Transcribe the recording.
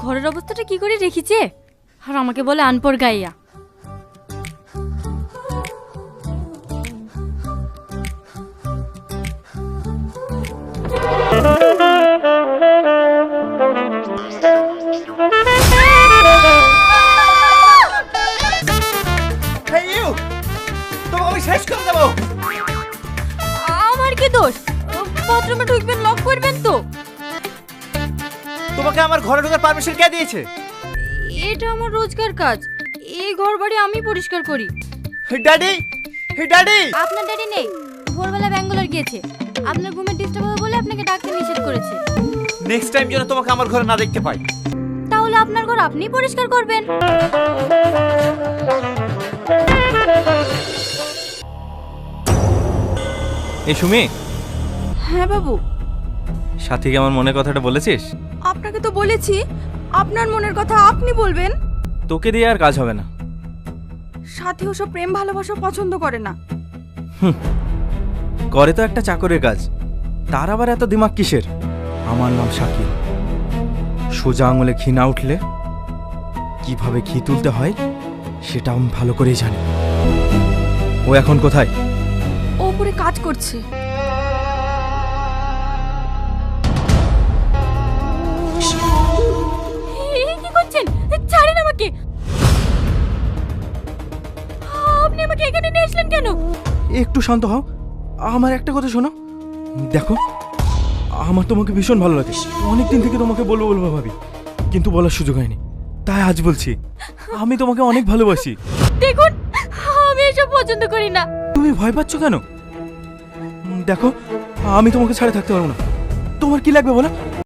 ঘরের অবস্থাটা কি করে রেখেছে, আর আমাকে বলে আনপড় গাইয়া। তোমাকে শেষ করে দেবো। আমার কি দোষ? বাথরুমে ঢুকবেন, লক করবেন তো। তোমাকে আমার ঘরে ঢোকার পারমিশন কে দিয়েছে? এটা আমার রোজকার কাজ, এই ঘর বাড়ি আমি পরিষ্কার করি। Daddy, daddy. আপনার ড্যাডি নেই, ভোরবেলা ব্যাঙ্গালোর গিয়েছে। আপনার ঘুমের ডিস্টার্ব হবে বলে আপনাকে ডাকতে নিষেধ করেছে। নেক্সট টাইম যেন তোমাকে আমার ঘরে না দেখতে পাই। তাহলে আপনার ঘর আপনিই পরিষ্কার করবেন। এই সুমি, হ্যাঁ বাবু, সাথীকে আমার মনের কথাটা বলেছিস? আপনাকে তো বলেছি আপনার মনের কথা আপনি বলবেন। তোকে দিয়ে আর কাজ হবে না। সাথী ওসব প্রেম ভালোবাসা পছন্দ করে না। করে তো একটা চাকরের কাজ, তার আবার এত দিমাগ কিসের? আমার নাম শাকিল। সোজা আঙুলে ঘি না উঠলে কিভাবে ঘি তুলতে হয় সেটা আমি ভালো করেই জানি। ও এখন কোথায়? ও উপরে কাজ করছে। কি করছেন? ছাড়েন আমাকে। আপনি আমাকে এখানে নিয়ে আসলেন কেন? একটু শান্ত হও, আমার একটা কথা শোনো। দেখো, আমার তোমাকে ভীষণ ভালো লাগে, অনেকদিন থেকে তোমাকে বলবো বলবো ভাবি, কিন্তু বলার সুযোগ হয়নি, তাই আজ বলছি। আমি তোমাকে অনেক ভালোবাসি। দেখুন, আমি এসব পছন্দ করি না। তুমি ভয় পাচ্ছ কেন? দেখো, আমি তোমাকে ছাড়া থাকতে পারবো না। তোমার কি লাগবে বলো?